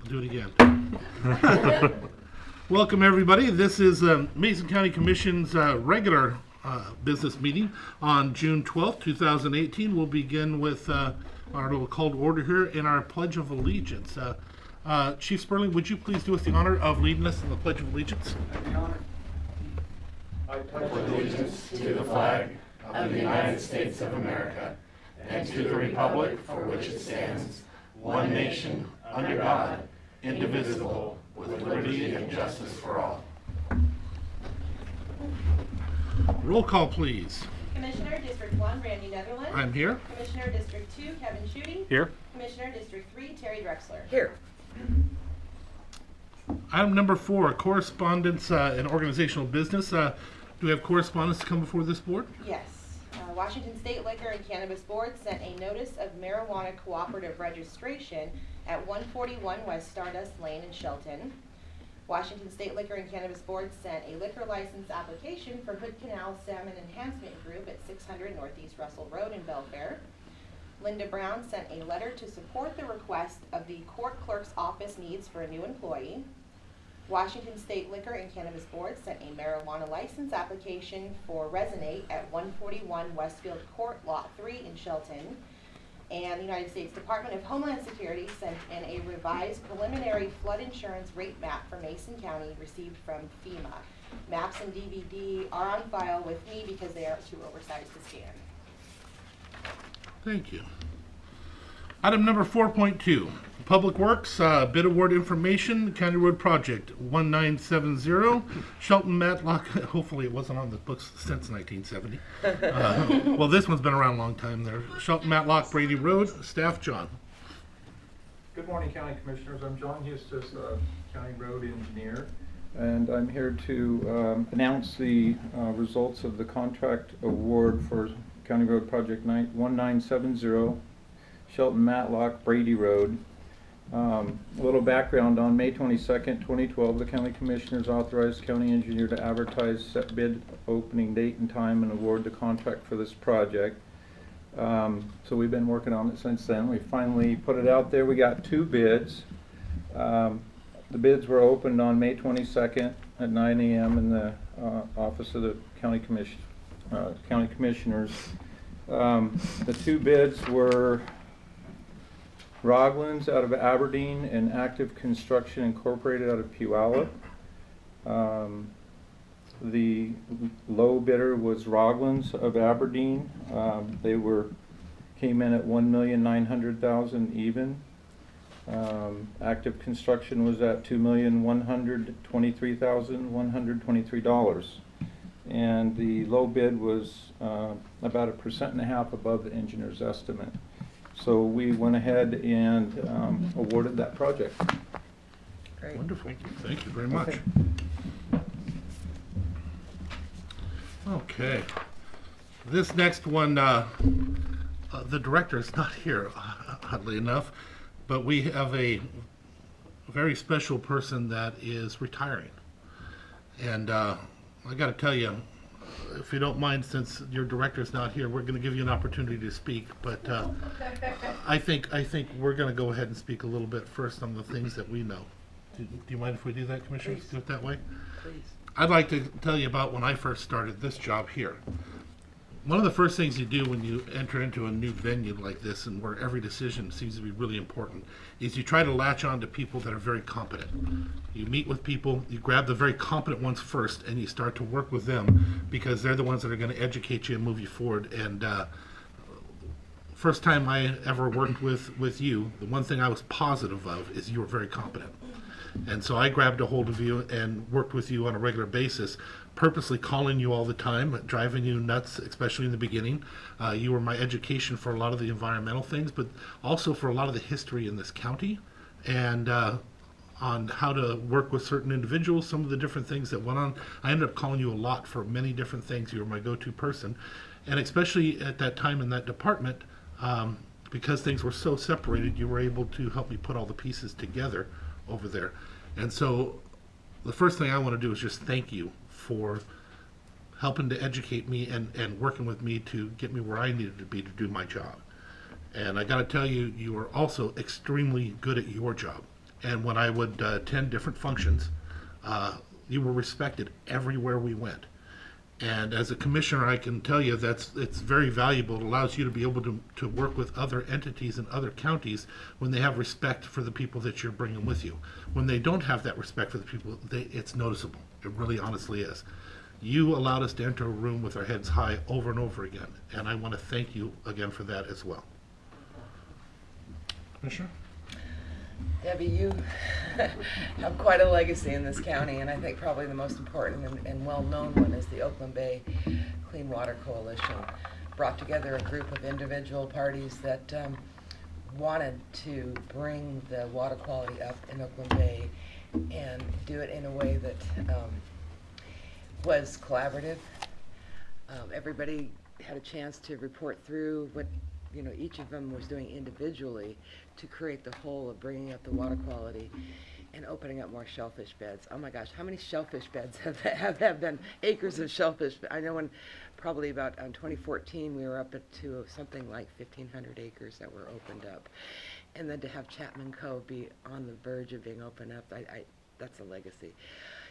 Do it again. Welcome, everybody. This is Mason County Commission's regular business meeting on June 12th, 2018. We'll begin with our little call to order here in our Pledge of Allegiance. Chief Sperling, would you please do us the honor of leading us in the Pledge of Allegiance? I pledge allegiance to the flag of the United States of America and to the republic for which it stands, one nation, under God, indivisible, with liberty and justice for all. Roll call, please. Commissioner District 1, Randy Netherland. I'm here. Commissioner District 2, Kevin Schutte. Here. Commissioner District 3, Terry Drexler. Here. Item number 4, correspondence and organizational business. Do we have correspondence to come before this board? Yes. Washington State Liquor and Cannabis Board sent a notice of marijuana cooperative registration at 141 West Stardust Lane in Shelton. Washington State Liquor and Cannabis Board sent a liquor license application for Hood Canal Salmon Enhancement Group at 600 Northeast Russell Road in Belfair. Linda Brown sent a letter to support the request of the court clerk's office needs for a new employee. Washington State Liquor and Cannabis Board sent a marijuana license application for Resonate at 141 Westfield Court, Lot 3 in Shelton. And the United States Department of Homeland Security sent in a revised preliminary flood insurance rate map for Mason County received from FEMA. Maps and DVD are on file with me because they are too oversized to scan. Thank you. Item number 4.2, Public Works, bid award information, County Road Project 1970, Shelton Matlock. Hopefully it wasn't on the books since 1970. Well, this one's been around a long time there. Shelton Matlock, Brady Road, staff John. Good morning, County Commissioners. I'm John Eustace, County Road Engineer, and I'm here to announce the results of the contract award for County Road Project 1970, Shelton Matlock, Brady Road. A little background: on May 22nd, 2012, the County Commissioners authorized the County Engineer to advertise set bid opening date and time and award the contract for this project. So we've been working on it since then. We finally put it out there. We got 2 bids. The bids were opened on May 22nd at 9 a.m. in the office of the County Commissioners. The 2 bids were Roglan's out of Aberdeen and Active Construction Incorporated out of Puyallup. The low bidder was Roglan's of Aberdeen. They came in at $1,900,000 even. Active Construction was at $2,123,123, and the low bid was about 1.5% above the engineer's estimate. So we went ahead and awarded that project. Great. Wonderful. Thank you very much. Okay. This next one, the director is not here, oddly enough, but we have a very special person that is retiring. And I got to tell you, if you don't mind, since your director's not here, we're going to give you an opportunity to speak. But I think we're going to go ahead and speak a little bit first on the things that we know. Do you mind if we do that, Commissioners? Please. Do it that way? Please. I'd like to tell you about when I first started this job here. One of the first things you do when you enter into a new venue like this, and where every decision seems to be really important, is you try to latch on to people that are very competent. You meet with people, you grab the very competent ones first, and you start to work with them because they're the ones that are going to educate you and move you forward. And first time I ever worked with you, the one thing I was positive of is you were very competent. And so I grabbed a hold of you and worked with you on a regular basis, purposely calling you all the time, driving you nuts, especially in the beginning. You were my education for a lot of the environmental things, but also for a lot of the history in this county, and on how to work with certain individuals, some of the different things that went on. I ended up calling you a lot for many different things. You were my go-to person. And especially at that time in that department, because things were so separated, you were able to help me put all the pieces together over there. And so the first thing I want to do is just thank you for helping to educate me and working with me to get me where I needed to be to do my job. And I got to tell you, you are also extremely good at your job. And when I would attend different functions, you were respected everywhere we went. And as a commissioner, I can tell you it's very valuable. It allows you to be able to work with other entities in other counties when they have respect for the people that you're bringing with you. When they don't have that respect for the people, it's noticeable. It really honestly is. You allowed us to enter a room with our heads high over and over again, and I want to thank you again for that as well. Commissioner? Debbie, you have quite a legacy in this county, and I think probably the most important and well-known one is the Oakland Bay Clean Water Coalition. Brought together a group of individual parties that wanted to bring the water quality up in Oakland Bay and do it in a way that was collaborative. Everybody had a chance to report through what each of them was doing individually to create the whole of bringing up the water quality and opening up more shellfish beds. Oh my gosh, how many shellfish beds have been acres of shellfish? I know in probably about 2014 we were up to something like 1,500 acres that were opened up. And then to have Chapman Cove be on the verge of being opened up, that's a legacy.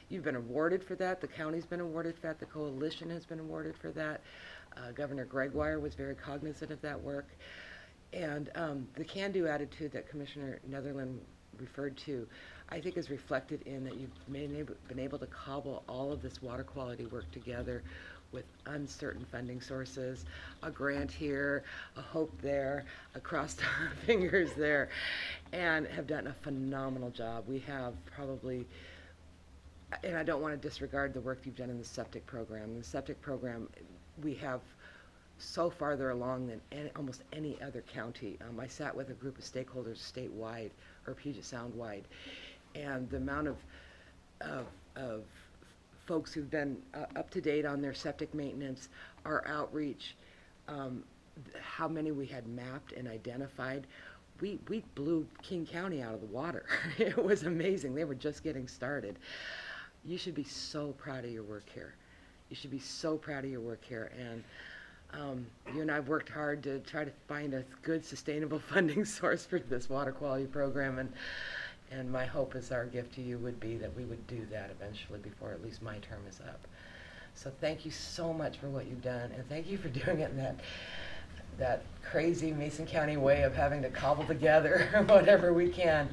You've been awarded for that. The county's been awarded for that. The coalition has been awarded for that. Governor Gregoire was very cognizant of that work. And the can-do attitude that Commissioner Netherland referred to, I think is reflected in that you've been able to cobble all of this water quality work together with uncertain funding sources, a grant here, a hope there, a crossed fingers there, and have done a phenomenal job. We have probably, and I don't want to disregard the work you've done in the septic program. The septic program, we have so farther along than almost any other county. I sat with a group of stakeholders statewide, or Puget Sound wide, and the amount of folks who've been up to date on their septic maintenance, our outreach, how many we had mapped and identified. We blew King County out of the water. It was amazing. They were just getting started. You should be so proud of your work here. You should be so proud of your work here. And you and I have worked hard to try to find a good, sustainable funding source for this water quality program. And my hope is our gift to you would be that we would do that eventually before at least my term is up. So thank you so much for what you've done, and thank you for doing it in that crazy Mason County way of having to cobble together whatever we can,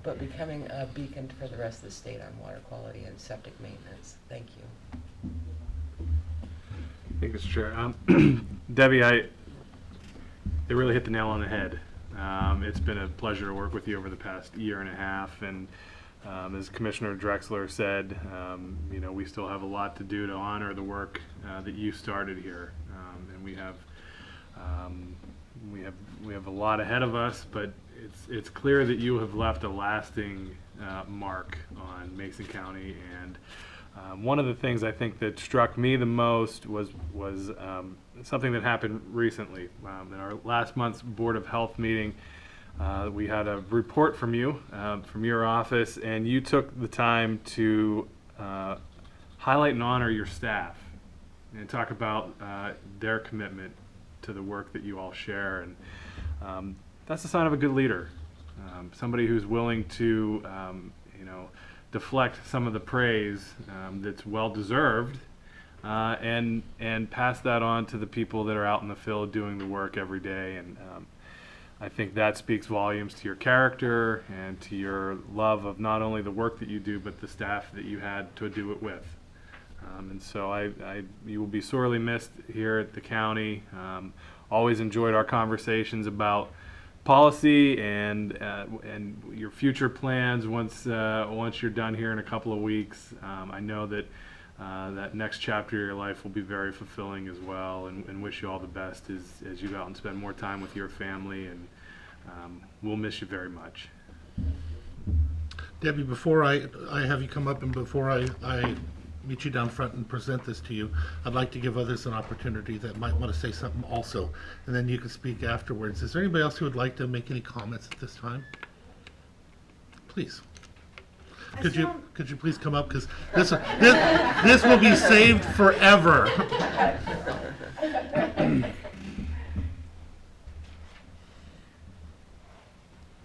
but becoming a beacon for the rest of the state on water quality and septic maintenance. Thank you. Thank you, Mr. Chair. Debbie, it really hit the nail on the head. It's been a pleasure to work with you over the past year and a half, and as Commissioner Drexler said, we still have a lot to do to honor the work that you started here, and we have a lot ahead of us. But it's clear that you have left a lasting mark on Mason County, and one of the things I think that struck me the most was something that happened recently. In our last month's Board of Health meeting, we had a report from you, from your office, and you took the time to highlight and honor your staff and talk about their commitment to the work that you all share. And that's a sign of a good leader, somebody who's willing to deflect some of the praise that's well-deserved and pass that on to the people that are out in the field doing the work every day. And I think that speaks volumes to your character and to your love of not only the work that you do, but the staff that you had to do it with. And so you will be sorely missed here at the county. Always enjoyed our conversations about policy and your future plans once you're done here in a couple of weeks. I know that that next chapter of your life will be very fulfilling as well, and wish you all the best as you go out and spend more time with your family, and we'll miss you very much. Debbie, before I have you come up and before I meet you down front and present this to you, I'd like to give others an opportunity that might want to say something also, and then you can speak afterwards. Is there anybody else who would like to make any comments at this time? Please. Could you please come up, because this will be saved forever.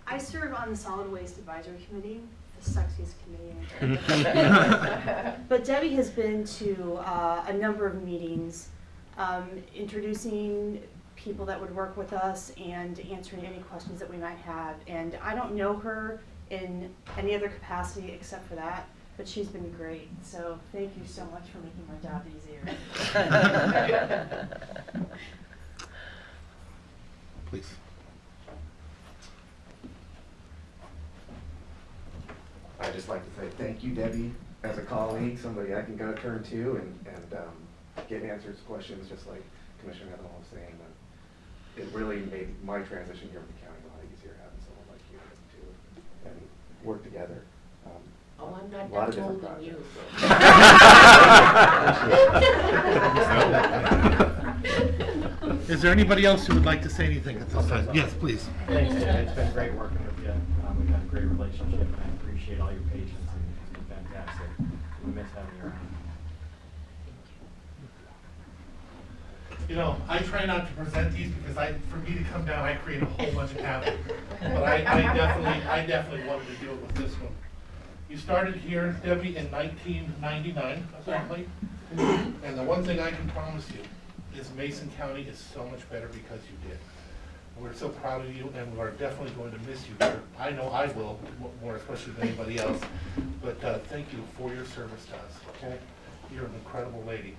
I I serve on the Solid Waste Advisory Committee, the sexiest committee. But Debbie has been to a number of meetings, introducing people that would work with us and answering any questions that we might have. And I don't know her in any other capacity except for that, but she's been great. So thank you so much for making my job easier. Please. I'd just like to say thank you, Debbie, as a colleague, somebody I can go turn to and get answers to questions, just like Commissioner Neville was saying. It really made my transition here with the county a lot easier, having someone like you to and work together. Oh, I'm A not lot that of old different than you. projects. Is there anybody else who would like to say anything at this time? Yes, please. Thanks, Ted. It's been great working with you. We've had a great relationship, and I appreciate all your patience, and it's been fantastic. We miss having you around. You know, I try not to present these because for me to come down, I create a whole bunch of havoc. But I definitely wanted to do it with this one. You started here, Debbie, in 1999, apparently. And the one thing I can promise you is Mason County is so much better because you did. We're so proud of you, and we're definitely going to miss you here. I know I will, more especially than anybody else. But thank you for your service to us, okay? You're an incredible lady.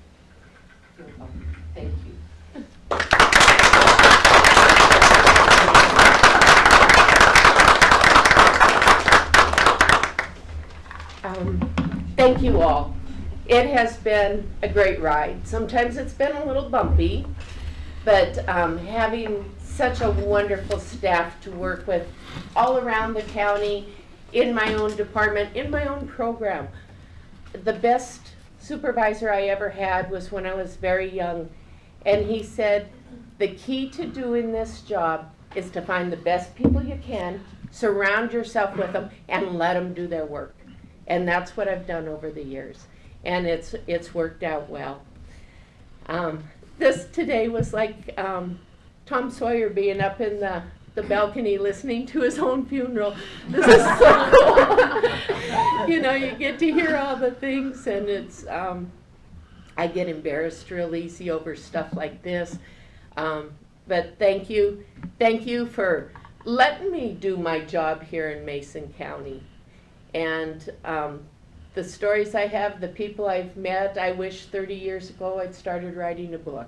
Thank you. Thank you all. It has been a great ride. Sometimes it's been a little bumpy, but having such a wonderful staff to work with all around the county, in my own department, in my own program. The best supervisor I ever had was when I was very young, and he said, the key to doing this job is to find the best people you can, surround yourself with them, and let them do their work. And that's what I've done over the years, and it's worked out well. This today was like Tom Sawyer being up in the balcony listening to his own funeral. This is so cool. You know, you get to hear all the things, and it's I get embarrassed real easy over stuff like this. But thank you for letting me do my job here in Mason County. And the stories I have, the people I've met, I wish 30 years ago I'd started writing a book.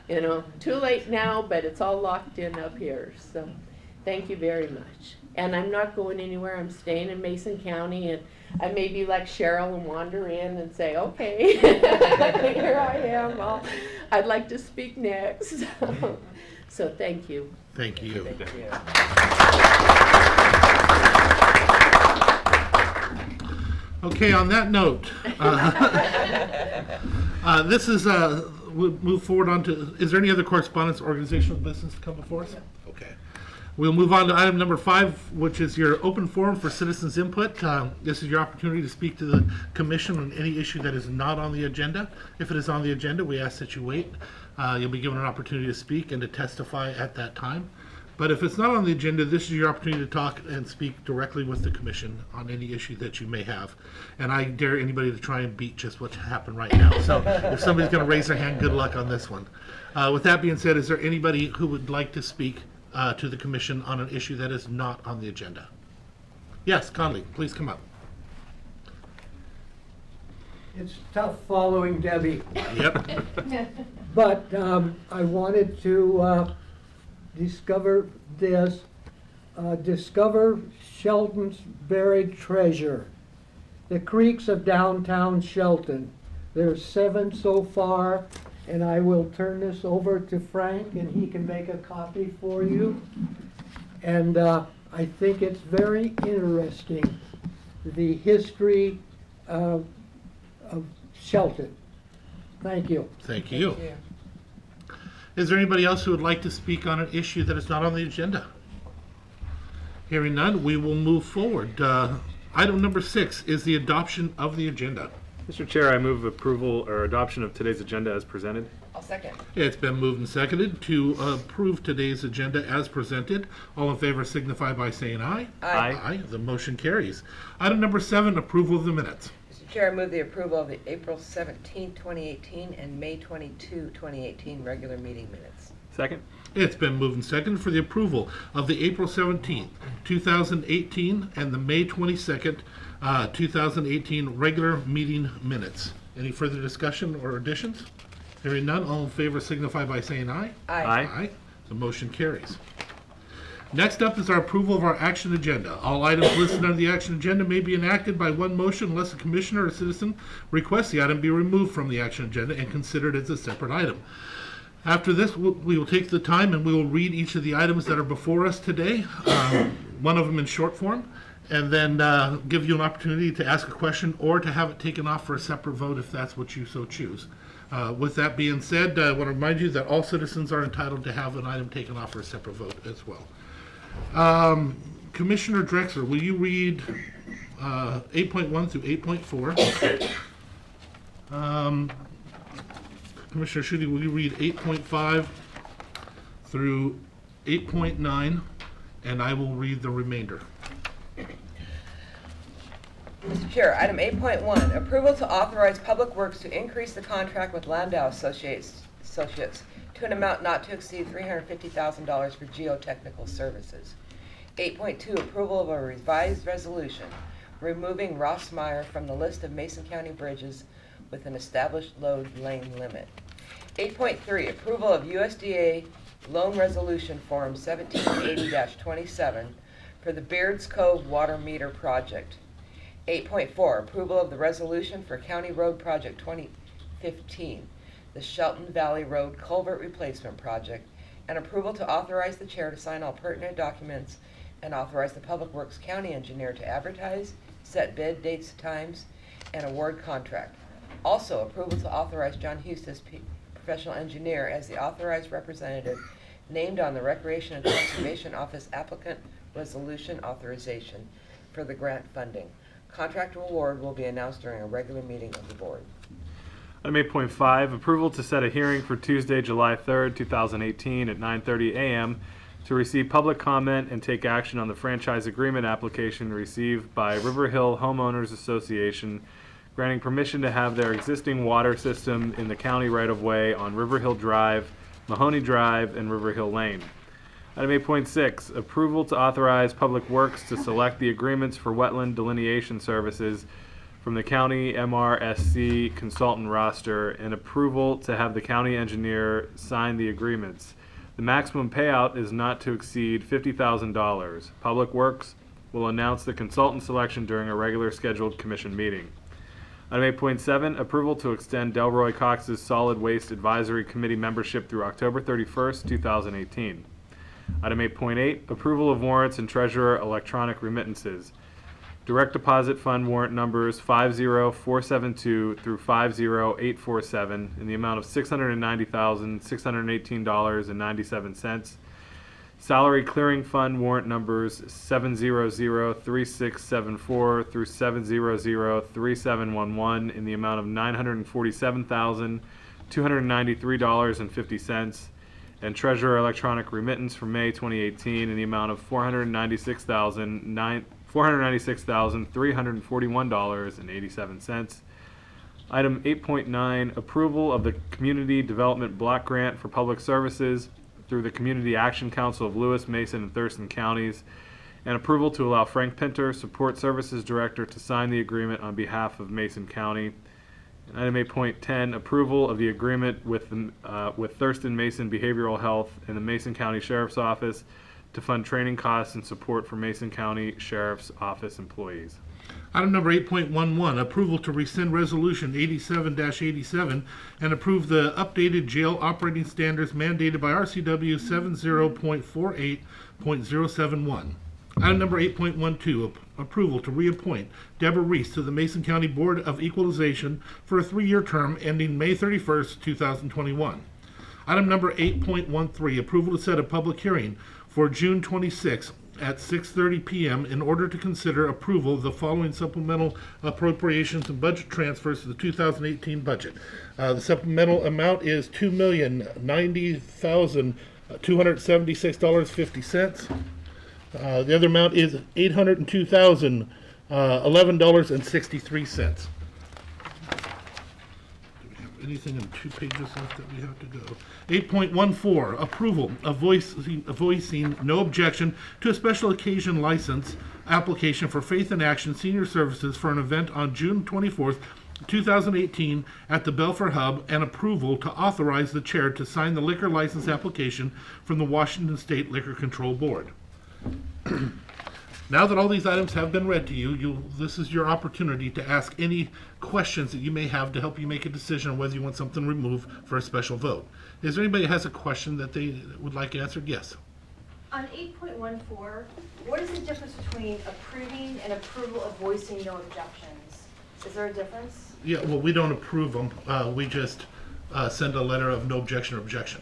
You know, too late now, but it's all locked in up here. So thank you very much. And I'm not going anywhere. I'm staying in Mason County, and I may be like Cheryl and wander in and say, okay, here I am. I'd like to speak next. So thank you. Thank you. Thank you. Okay, on that note, this is, we'll move forward on to, is there any other correspondence or organizational business to come before us? Okay. We'll move on to item number 5, which is your open forum for citizens input. This is your opportunity to speak to the commission on any issue that is not on the agenda. If it is on the agenda, we ask that you wait. You'll be given an opportunity to speak and to testify at that time. But if it's not on the agenda, this is your opportunity to talk and speak directly with the commission on any issue that you may have. And I dare anybody to try and beat just what happened right now. So if somebody's going to raise their hand, good luck on this one. With that being said, is there anybody who would like to speak to the commission on an issue that is not on the agenda? Yes, Conley, please come up. It's tough following Debbie, Yep. but I wanted to discover this. Discover Shelton's buried treasure. The creeks of downtown Shelton. There's 7 so far, and I will turn this over to Frank, and he can make a copy for you. And I think it's very interesting, the history of Shelton. Thank you. Thank you. Is there anybody else who would like to speak on an issue that is not on the agenda? Hearing none, we will move forward. Item number 6 is the adoption of the agenda. Mr. Chair, I move approval or adoption of today's agenda as presented. I'll second. It's been moved and seconded to approve today's agenda as presented. All in favor signify by saying aye. Aye. Aye. The motion carries. Item number 7, approval of the minutes. Mr. Chair, I move the approval of the April 17, 2018 and May 22, 2018 regular meeting minutes. Second? It's been moved and seconded for the approval of the April 17th, 2018 and the May 22nd, 2018 regular meeting minutes. Any further discussion or additions? Hearing none, all in favor signify by saying aye. Aye. The motion carries. Next up is our approval of our action agenda. All items listed on the action agenda may be enacted by one motion unless a commissioner or citizen requests the item be removed from the action agenda and considered as a separate item. After this, we will take the time and we will read each of the items that are before us today, one of them in short form, and then give you an opportunity to ask a question or to have it taken off for a separate vote if that's what you so choose. With that being said, I want to remind you that all citizens are entitled to have an item taken off for a separate vote as well. Commissioner Drexler, will you read 8.1 through 8.4? Commissioner Schutte, will you read 8.5 through 8.9, and I will read the remainder. Mr. Chair, item 8.1, approval to authorize Public Works to increase the contract with Landau Associates to an amount not to exceed $350,000 for geotechnical services. 8.2, approval of a revised resolution removing Rossmeyer from the list of Mason County bridges with an established load lane limit. 8.3, approval of USDA loan resolution form 1780-27 for the Beards Cove Water Meter Project. 8.4, approval of the resolution for County Road Project 2015, the Shelton Valley Road Culvert Replacement Project, and approval to authorize the chair to sign all pertinent documents and authorize the Public Works County Engineer to advertise, set bid dates, times, and award contract. Also, approval to authorize John Hustis, Professional Engineer, as the authorized representative named on the Recreation and Conservation Office applicant resolution authorization for the grant funding. Contract award will be announced during a regular meeting of the board. Item 8.5, approval to set a hearing for Tuesday, July 3rd, 2018 at 9:30 a.m. to receive public comment and take action on the franchise agreement application received by River Hill Homeowners Association, granting permission to have their existing water system in the county right-of-way on River Hill Drive, Mahoney Drive, and River Hill Lane. Item 8.6, approval to authorize Public Works to select the agreements for wetland delineation services from the county MRSC consultant roster, and approval to have the county engineer sign the agreements. The maximum payout is not to exceed $50,000. Public Works will announce the consultant selection during a regular scheduled commission meeting. Item 8.7, approval to extend Delroy Cox's Solid Waste Advisory Committee membership through October 31st, 2018. Item 8.8, approval of warrants and treasurer electronic remittances. Direct deposit fund warrant numbers 50472 through 50847 in the amount of $690,618.97. Salary clearing fund warrant numbers 7003674 through 7003711 in the amount of $947,293.50. And treasurer electronic remittance for May 2018 in the amount of $496,341.87. Item 8.9, approval of the Community Development Block Grant for Public Services through the Community Action Council of Lewis, Mason, and Thurston counties, and approval to allow Frank Pinter, Support Services Director, to sign the agreement on behalf of Mason County. Item 8.10, approval of the agreement with Thurston Mason Behavioral Health and the Mason County Sheriff's Office to fund training costs and support for Mason County Sheriff's Office employees. Item number 8.11, approval to rescind resolution 87-87 and approve the updated jail operating standards mandated by RCW 70.48.071. Item number 8.12, approval to reappoint Deborah Reese to the Mason County Board of Equalization for a 3-year term ending May 31st, 2021. Item number 8.13, approval to set a public hearing for June 26th at 6:30 p.m. in order to consider approval of the following supplemental appropriations and budget transfers to the 2018 budget. The supplemental amount is $2,090,276.50. The other amount is $802,011.63. Anything in 2 pages left that we have to go. 8.14, approval of voicing no objection to a special occasion license application for Faith in Action Senior Services for an event on June 24th, 2018 at the Belfair Hub, and approval to authorize the chair to sign the liquor license application from the Washington State Liquor Control Board. Now that all these items have been read to you, this is your opportunity to ask any questions that you may have to help you make a decision on whether you want something removed for a special vote. Is there anybody that has a question that they would like answered? Yes. On 8.14, what is the difference between approving and approval of voicing no objections? Is there a difference? Yeah, well, we don't approve them. We just send a letter of no objection or objection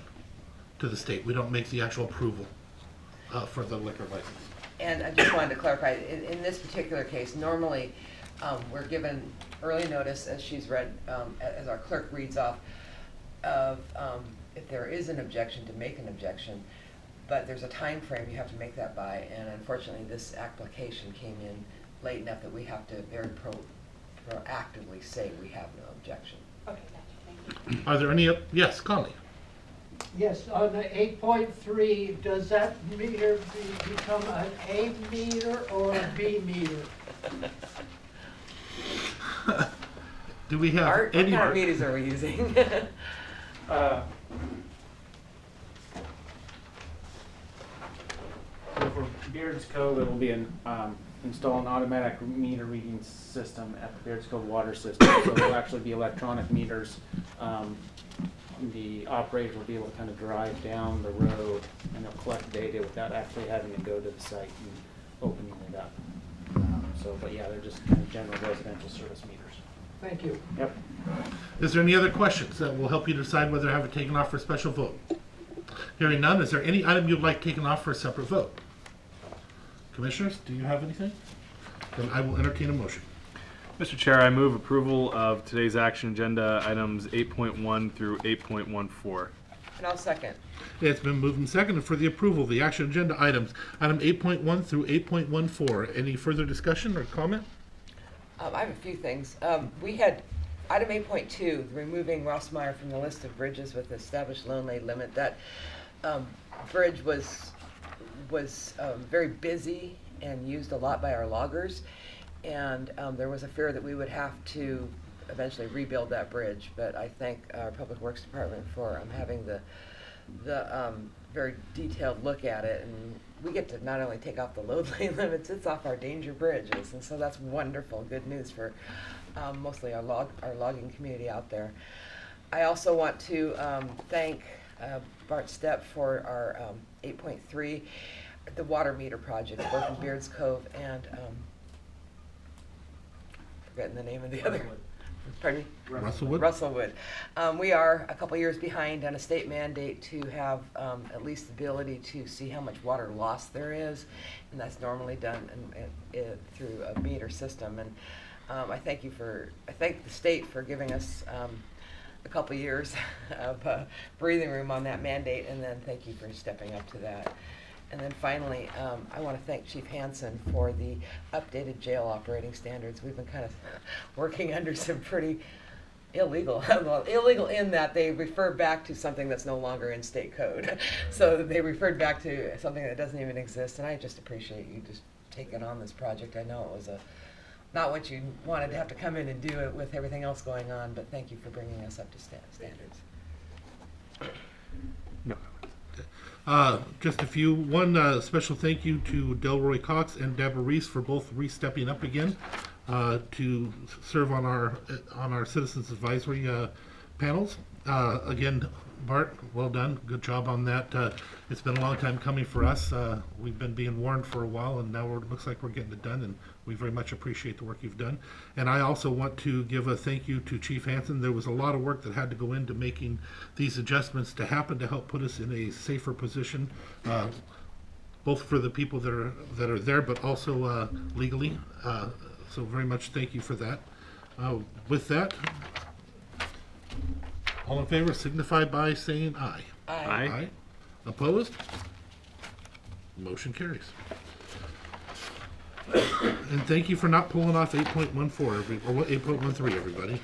to the state. We don't make the actual approval for the liquor license. And I just wanted to clarify, in this particular case, normally, we're given early notice, as she's read, as our clerk reads off, of if there is an objection, to make an objection, but there's a time frame you have to make that by, and unfortunately, this application came in late enough that we have to very proactively say we have no objection. Okay, gotcha, thank you. Are there any, yes, Conley? Yes, on the 8.3, does that meter become an A meter or a B meter? Do we have Art, what any? kind of meters are we using? So for Beards Cove, it will be install an automatic meter reading system at the Beards Cove water system. So there'll actually be electronic meters. The operator will be able to kind of drive down the road and they'll collect data without actually having to go to the site and opening it up. But yeah, they're just kind of general residential service meters. Thank you. Yep. Is there any other questions that will help you decide whether to have it taken off for a special vote? Hearing none, is there any item you'd like taken off for a separate vote? Commissioners, do you have anything? Then I will entertain a motion. Mr. Chair, I move approval of today's action agenda items 8.1 through 8.14. And I'll second. It's been moved and seconded for the approval of the action agenda items, item 8.1 through 8.14. Any further discussion or comment? I have a few things. We had item 8.2, removing Rossmeyer from the list of bridges with established loan lay limit. That bridge was very busy and used a lot by our loggers, and there was a fear that we would have to eventually rebuild that bridge. But I thank our Public Works Department for having the very detailed look at it, and we get to not only take off the load lane limits, it's off our danger bridges, and so that's wonderful, good news for mostly our logging community out there. I also want to thank Bart Stepp for our 8.3, the water meter project, both in Beards Cove and forgetting the name of the other. Pardon me? Russellwood? Russellwood. We are a couple years behind on a state mandate to have at least the ability to see how much water loss there is, and that's normally done through a meter system. And I thank the state for giving us a couple years of breathing room on that mandate, and then thank you for stepping up to that. And then finally, I want to thank Chief Hansen for the updated jail operating standards. We've been kind of working under some pretty illegal, well, illegal in that they refer back to something that's no longer in state code. So they referred back to something that doesn't even exist, and I just appreciate you just taking on this project. I know it was not what you wanted to have to come in and do it with everything else going on, but thank you for bringing us up to standards. No. Just a few. One special thank you to Delroy Cox and Deborah Reese for both stepping up again to serve on our citizens advisory panels. Again, Bart, well done. Good job on that. It's been a long time coming for us. We've been being warned for a while, and now it looks like we're getting it done, and we very much appreciate the work you've done. And I also want to give a thank you to Chief Hansen. There was a lot of work that had to go into making these adjustments to happen to help put us in a safer position. both for the people that are there, but also legally. So very much thank you for that. With that, all in favor signify by saying aye. Aye. Opposed? Motion carries. And thank you for not pulling off 8.14 or 8.13, everybody.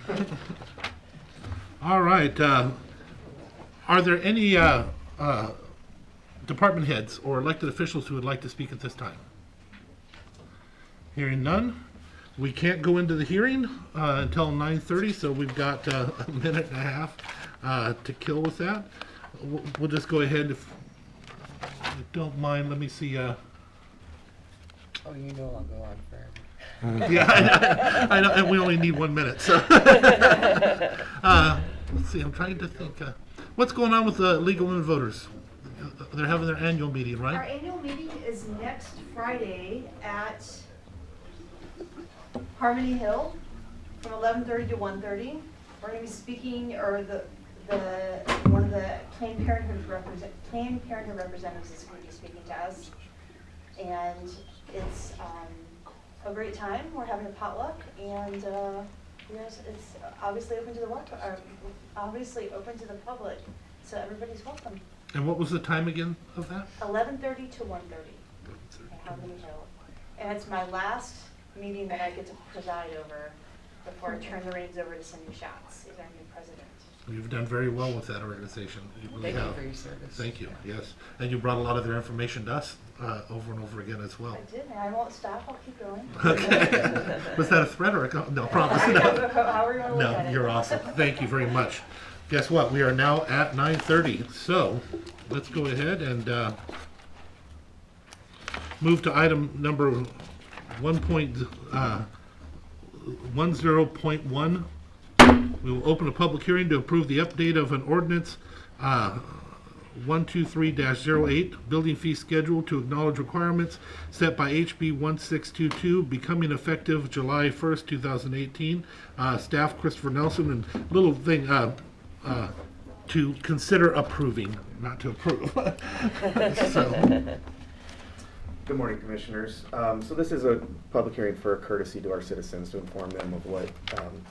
All right. Are there any department heads or elected officials who would like to speak at this time? Hearing none. We can't go into the hearing until 9:30, so we've got a minute and a half to kill with that. We'll just go ahead, if you don't mind. Let me see. Oh, you know I'll go on forever. Yeah, I know, and we only need 1 minute. So let's see. I'm trying to think. What's going on with the League of Women Voters? They're having their annual meeting, Our right? annual meeting is next Friday at Harmony Hill from 11:30 to 1:30. We're going to be speaking, or one of the Planned Parenthood representatives is going to be speaking to us, and it's a great time. We're having a potluck, and yes, it's obviously open to the public, so everybody's welcome. And what was the time again of that? 11:30 to 1:30 at Harmony Hill, and it's my last meeting that I get to preside over before I turn the reins over to Cindy Schatz, who's our new president. You've done very well with that organization. You really Thank you have. for your service. Thank you. Yes, and you brought a lot of their information to us over and over again as well. I did, and I won't stop. I'll keep going. Okay. Was that a threat or a no? Promise. No. However you want to look at No, it. you're awesome. Thank you very much. Guess what? We are now at 9:30. So let's go ahead and move to item number 10.1. We will open a public hearing to approve the update of an ordinance 123-08, building fee schedule to acknowledge requirements set by HB 1622, becoming effective July 1st, 2018. Staff Christopher Nelson, and little thing to consider approving, not to approve. So. Good morning, Commissioners. So this is a public hearing for courtesy to our citizens to inform them of what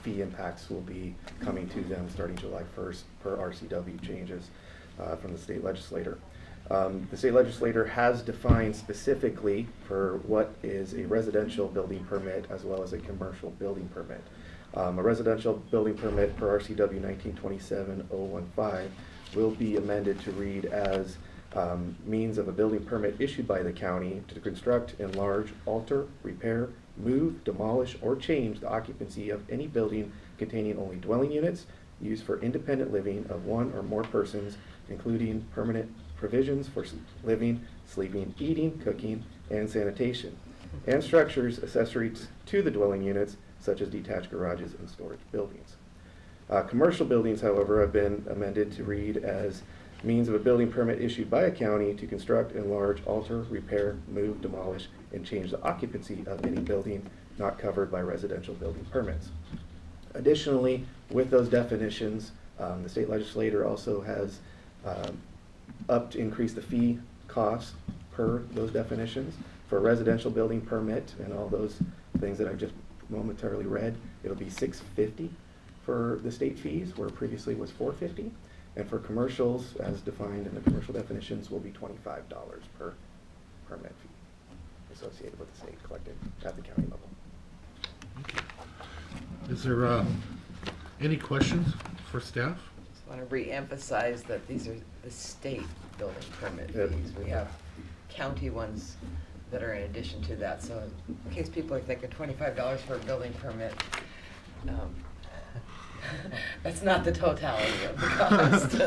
fee impacts will be coming to them starting July 1st per RCW changes from the state legislator. The state legislator has defined specifically for what is a residential building permit as well as a commercial building permit. A residential building permit per RCW 1927-015 will be amended to read as means of a building permit issued by the county to construct, enlarge, alter, repair, move, demolish, or change the occupancy of any building containing only dwelling units used for independent living of one or more persons, including permanent provisions for living, sleeping, eating, cooking, and sanitation, and structures accessory to the dwelling units, such as detached garages and storage buildings. Commercial buildings, however, have been amended to read as means of a building permit issued by a county to construct, enlarge, alter, repair, move, demolish, and change the occupancy of any building not covered by residential building permits. Additionally, with those definitions, the state legislator also has increased the fee costs per those definitions. For a residential building permit and all those things that I just momentarily read, it'll be $650 for the state fees, where previously was $450. And for commercials, as defined in the commercial definitions, will be $25 per permit fee associated with the state collected at the county level. Okay. Is there any questions for staff? Just want to re-emphasize that these are the state building permit Yep. fees. We have county ones that are in addition to that. So in case people are thinking $25 for a building permit, that's not the totality of the cost.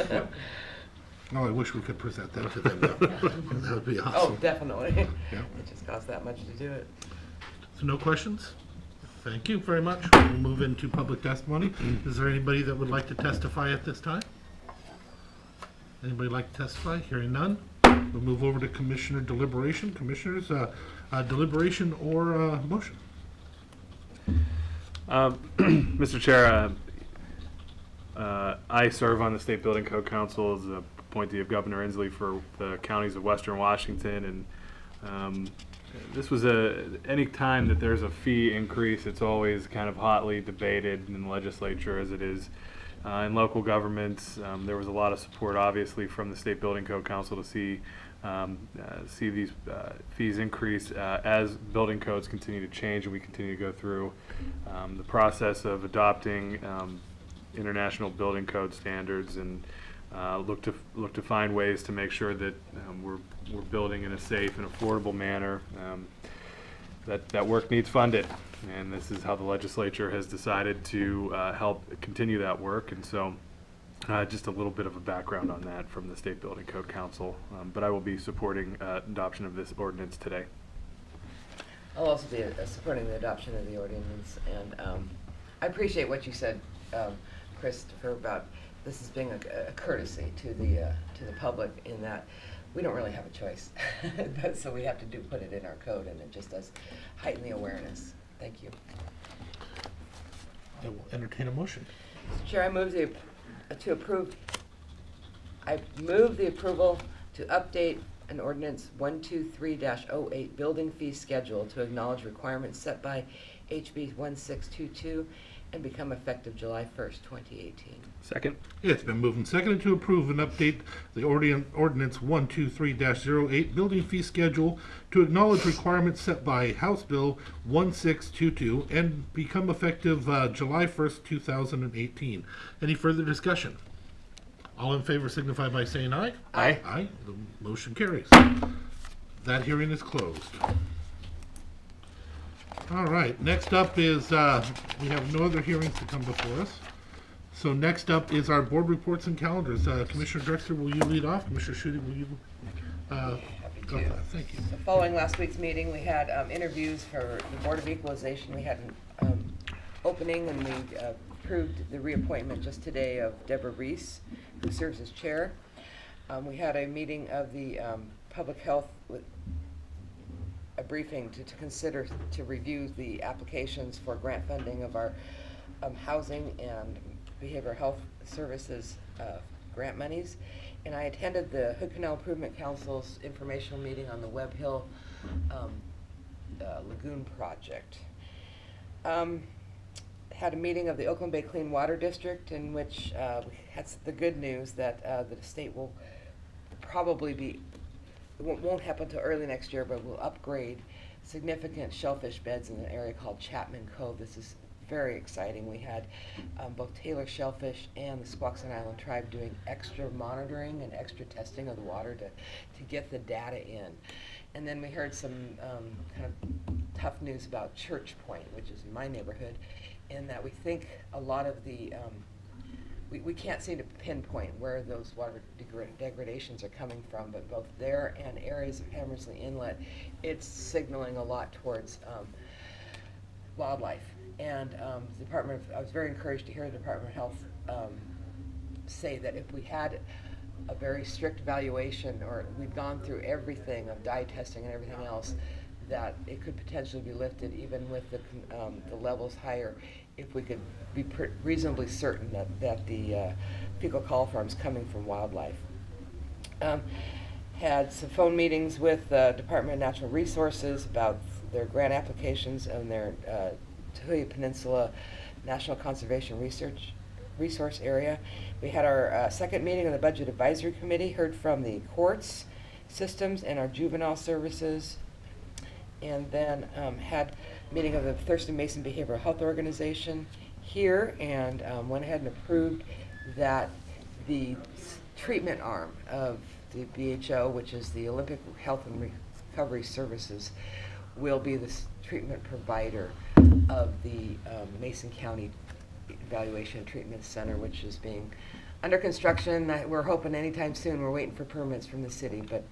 Oh, I wish we could present that to them. That would be awesome. Oh, definitely. Yeah. It just costs that much to do it. So no questions? Thank you very much. We'll move into public testimony. Is there anybody that would like to testify at this time? Anybody like to testify? Hearing none. We'll move over to Commissioner deliberation. Commissioners, deliberation or motion? Mr. Chair, I serve on the State Building Code Council as a appointee of Governor Inslee for the counties of Western Washington, and This was any time that there's a fee increase, it's always kind of hotly debated in the legislature, as it is in local governments. There was a lot of support, obviously, from the State Building Code Council to see these fees increase as building codes continue to change and we continue to go through the process of adopting international building code standards and look to find ways to make sure that we're building in a safe and affordable manner. That work needs funded, and this is how the legislature has decided to help continue that work. And so just a little bit of a background on that from the State Building Code Council, but I will be supporting adoption of this ordinance today. I'll also be supporting the adoption of the ordinance, and I appreciate what you said, Christopher, about this as being a courtesy to the public, in that we don't really have a choice, but so we have to put it in our code, and it just does heighten the awareness. Thank you. I will entertain a motion. Mr. Chair, I move the approval to update an ordinance 123-08 building fee schedule to acknowledge requirements set by HB 1622 and become effective July 1st, 2018. Second. It's been moved and seconded to approve and update the ordinance 123-08 building fee schedule to acknowledge requirements set by House Bill 1622 and become effective July 1st, 2018. Any further discussion? All in favor signify by saying aye. Aye. Aye. The motion carries. That hearing is closed. All right, next up is, we have no other hearings to come before us. So next up is our board reports and calendars. Commissioner Drexler, will you lead off? Commissioner Schutte, will you? Happy Go to. ahead. Thank you. So following last week's meeting, we had interviews for the Board of Equalization. We had an opening, and we approved the reappointment just today of Deborah Reese, who serves as chair. We had a meeting of the Public Health with a briefing to consider to review the applications for grant funding of our housing and behavioral health services grant monies. And I attended the Hood Canal Improvement Council's informational meeting on the Webb Hill Lagoon project. Had a meeting of the Oakland Bay Clean Water District, in which we had the good news that the state will probably be, it won't happen until early next year, but we'll upgrade significant shellfish beds in an area called Chapman Cove. This is very exciting. We had both Taylor Shellfish and the Squaxin Island Tribe doing extra monitoring and extra testing of the water to get the data in. And then we heard some kind of tough news about Church Point, which is in my neighborhood, in that we think a lot of the we can't seem to pinpoint where those water degradations are coming from, but both there and areas of Hammersley Inlet, it's signaling a lot towards wildlife. And I was very encouraged to hear the Department of Health say that if we had a very strict evaluation, or we'd gone through everything of dye testing and everything else, that it could potentially be lifted even with the levels higher, if we could be reasonably certain that the fecal coliform is coming from wildlife. Had some phone meetings with the Department of Natural Resources about their grant applications and their Tahuya Peninsula National Conservation Resource Area. We had our second meeting of the Budget Advisory Committee, heard from the courts systems and our juvenile services, and then had a meeting of the Thurston Mason Behavioral Health Organization here, and went ahead and approved that the treatment arm of the BHO, which is the Olympic Health and Recovery Services, will be the treatment provider of the Mason County Evaluation and Treatment Center, which is being under construction. We're hoping anytime soon. We're waiting for permits from the city, but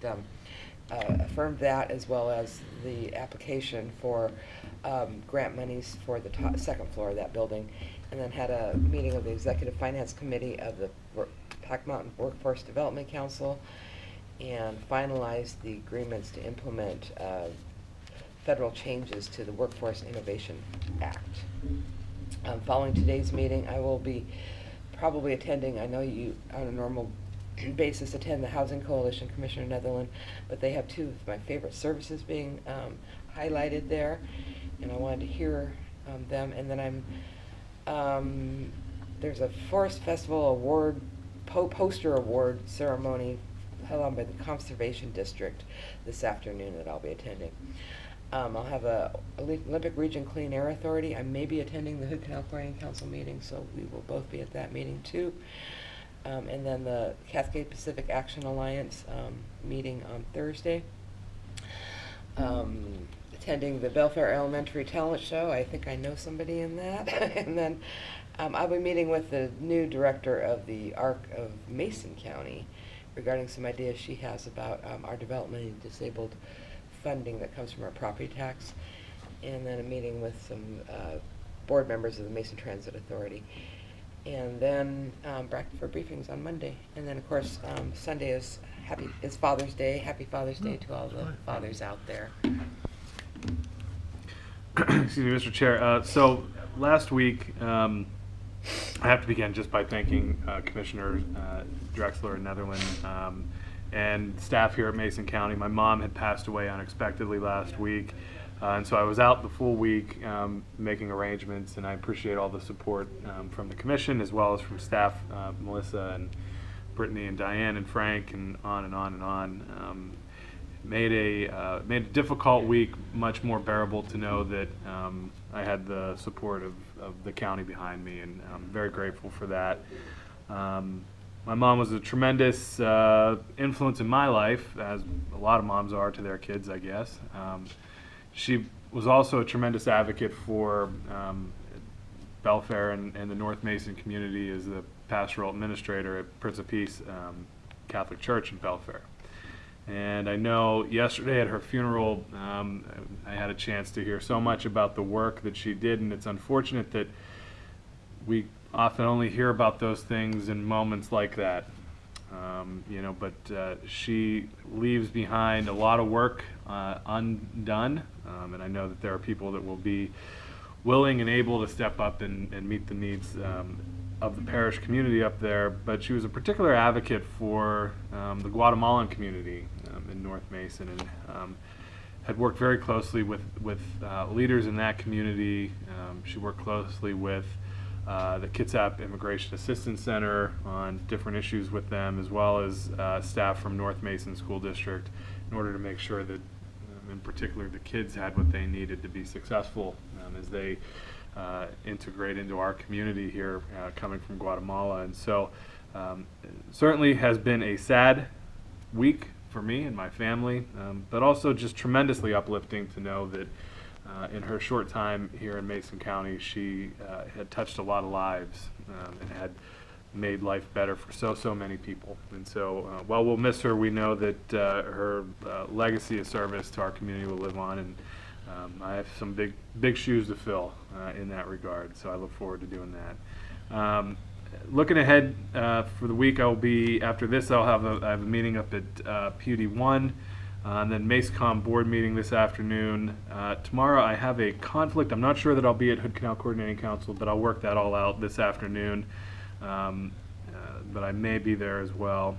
affirmed that, as well as the application for grant monies for the second floor of that building, and then had a meeting of the Executive Finance Committee of the Pac Mountain Workforce Development Council, and finalized the agreements to implement federal changes to the Workforce Innovation Act. Following today's meeting, I will be probably attending, I know you on a normal basis attend the Housing Coalition, Commissioner Netherland, but they have two of my favorite services being highlighted there, and I wanted to hear them. And then there's a Forest Festival award, poster award ceremony held on by the Conservation District this afternoon that I'll be attending. I'll have a Olympic Region Clean Air Authority. I may be attending the Hood Canal Quarrying Council meeting, so we will both be at that meeting too. And then the Cascade Pacific Action Alliance meeting on Thursday. Attending the Belfair Elementary Talent Show. I think I know somebody in that. And then I'll be meeting with the new director of the ARC of Mason County regarding some ideas she has about our developmentally disabled funding that comes from our property tax. And then a meeting with some board members of the Mason Transit Authority. And then back for briefings on Monday. And then, of course, Sunday is Father's Day. Happy Father's Day to all the fathers out there. Excuse me, Mr. Chair. So last week, I have to begin just by thanking Commissioner Drexler and Netherland and staff here at Mason County. My mom had passed away unexpectedly last week. And so I was out the full week making arrangements, and I appreciate all the support from the commission as well as from staff, Melissa and Brittany and Diane and Frank, and on and on and on. Made a difficult week much more bearable to know that I had the support of the county behind me, and I'm very grateful for that. My mom was a tremendous influence in my life, as a lot of moms are to their kids, I guess. She was also a tremendous advocate for Belfair and the North Mason community as the pastoral administrator at Prince of Peace Catholic Church in Belfair. And I know yesterday at her funeral, I had a chance to hear so much about the work that she did, and it's unfortunate that we often only hear about those things in moments like that. But she leaves behind a lot of work undone, and I know that there are people that will be willing and able to step up and meet the needs of the parish community up there. But she was a particular advocate for the Guatemalan community in North Mason, and had worked very closely with leaders in that community. She worked closely with the Kitsap Immigration Assistance Center on different issues with them, as well as staff from North Mason School District, in order to make sure that, in particular, the kids had what they needed to be successful as they integrate into our community here, coming from Guatemala. And so, certainly has been a sad week for me and my family, but also just tremendously uplifting to know that in her short time here in Mason County, she had touched a lot of lives and had made life better for so many people. And so while we'll miss her, we know that her legacy of service to our community will live on, and I have some big shoes to fill in that regard, so I look forward to doing that. Looking ahead for the week, after this I have a meeting up at PUD 1. And then MACECOM board meeting this afternoon. Tomorrow I have a conflict. I'm not sure that I'll be at Hood Canal Coordinating Council, but I'll work that all out this afternoon. But I may be there as well.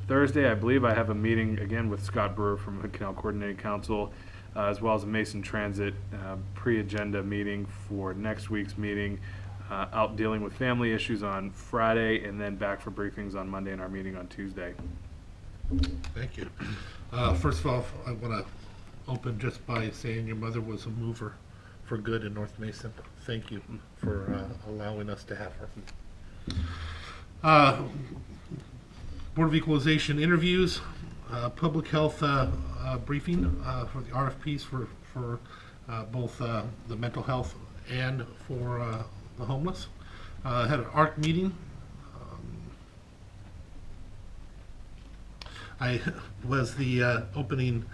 Thursday, I believe I have a meeting again with Scott Brewer from Hood Canal Coordinating Council, as well as a Mason Transit pre-agenda meeting for next week's meeting. Out dealing with family issues on Friday, and then back for briefings on Monday and our meeting on Tuesday. Thank you. First of all, I want to open just by saying your mother was a mover for good in North Mason. Thank you for allowing us to have her. Board of Equalization interviews, public health briefing for the RFPs for both the mental health and for the homeless. Had an ARC meeting. I was the opening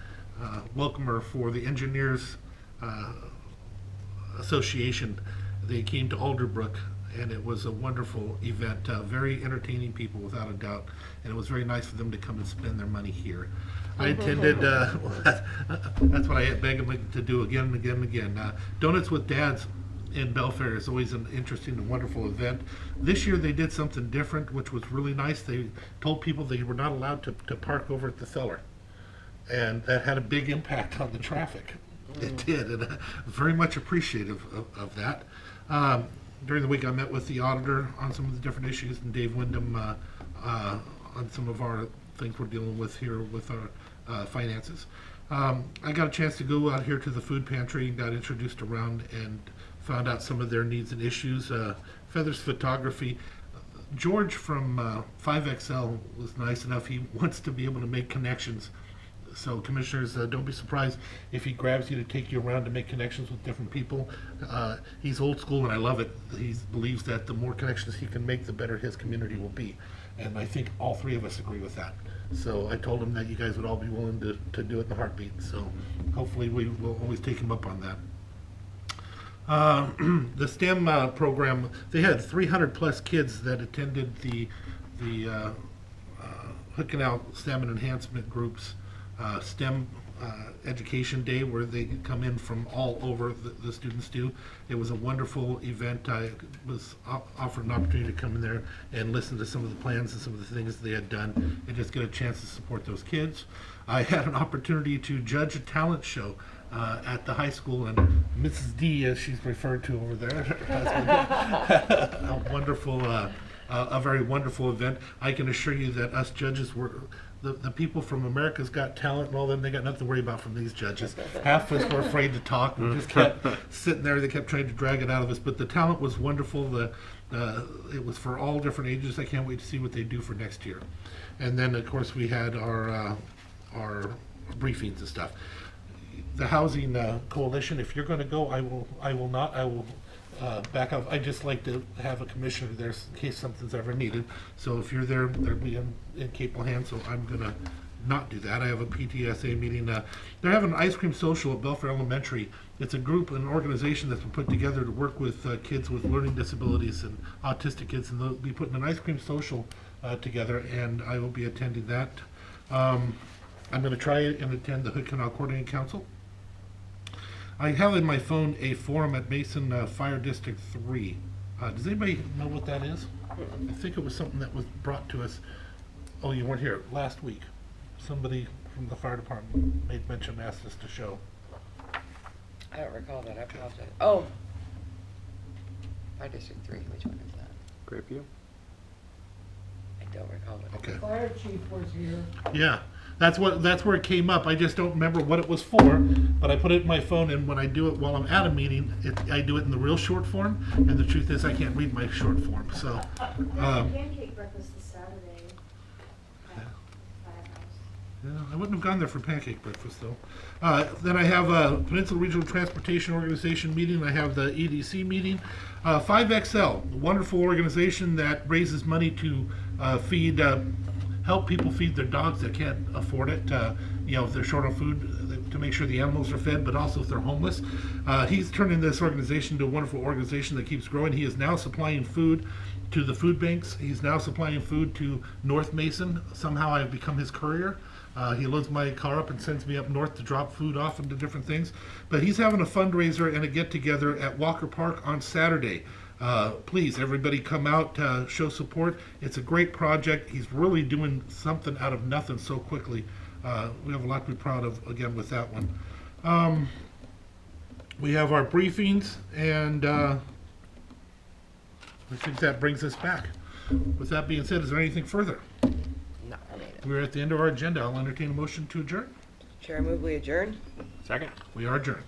welcomer for the Engineers Association. They came to Alderbrook, and it was a wonderful event. Very entertaining people, without a doubt, and it was very nice for them to come and spend their money here. I attended, that's what I beg them to do again and again and again. Donuts with Dads in Belfair is always an interesting and wonderful event. This year they did something different, which was really nice. They told people they were not allowed to park over at the cellar. And that had a big impact on the traffic. It did, and I'm very much appreciative of that. During the week, I met with the auditor on some of the different issues, and Dave Wyndham on some of our things we're dealing with here with our finances. I got a chance to go out here to the food pantry and got introduced around and found out some of their needs and issues. Feathers Photography. George from 5XL was nice enough. He wants to be able to make connections. So commissioners, don't be surprised if he grabs you to take you around to make connections with different people. He's old school and I love it. He believes that the more connections he can make, the better his community will be. And I think all three of us agree with that. So I told him that you guys would all be willing to do it in a heartbeat. So hopefully we will always take him up on that. The STEM program, they had 300 plus kids that attended the Hood Canal STEM and Enhancement Group's STEM Education Day, where they come in from all over, the students do. It was a wonderful event. I was offered an opportunity to come in there and listen to some of the plans and some of the things they had done and just get a chance to support those kids. I had an opportunity to judge a talent show at the high school, and Mrs. D, as she's referred to over there, a wonderful, a very wonderful event. I can assure you that us judges were the people from America's Got Talent and all them. They got nothing to worry about from these judges. Half of us were afraid to talk. We just kept sitting there. They kept trying to drag it out of us. But the talent was wonderful. It was for all different ages. I can't wait to see what they do for next year. And then, of course, we had our briefings and stuff. The Housing Coalition. If you're going to go, I will not. I will back up. I just like to have a commissioner there in case something's ever needed. So if you're there, they'll be in capable hands. So I'm gonna not do that. I have a PTSA meeting. They're having an ice cream social at Belfair Elementary. It's a group, an organization that's been put together to work with kids with learning disabilities and autistic kids, and they'll be putting an ice cream social together, and I will be attending that. I'm going to try and attend the Hood Canal Coordinating Council. I have in my phone a forum at Mason Fire District 3. Does anybody know what that is? I think it was something that was brought to us. Oh, you weren't here last week. Somebody from the fire department made mention, asked us to show. I don't recall that. I apologize. Oh, Fire District 3. Which one is that? Great view. I don't recall it. Okay. Fire chief was here. Yeah, that's where it came up. I just don't remember what it was for, but I put it in my phone, and when I do it while I'm at a meeting, I do it in the real short form, and the truth is I can't read my short form, so. Pancake breakfast this Saturday at Firehouse. Yeah, I wouldn't have gone there for pancake breakfast, though. Then I have a Peninsula Regional Transportation Organization meeting. I have the EDC meeting. 5XL, a wonderful organization that raises money to help people feed their dogs that can't afford it. If they're short on food, to make sure the animals are fed, but also if they're homeless. He's turning this organization into a wonderful organization that keeps growing. He is now supplying food to the food banks. He's now supplying food to North Mason. Somehow I've become his courier. He loads my car up and sends me up north to drop food off into different things. But he's having a fundraiser and a get-together at Walker Park on Saturday. Please, everybody come out, show support. It's a great project. He's really doing something out of nothing so quickly. We have a lot to be proud of, again, with that one. We have our briefings, and I think that brings us back. With that being said, is there anything further? Not related. We're at the end of our agenda. I'll entertain a motion to adjourn. Chair, I move we adjourn. Second. We are adjourned.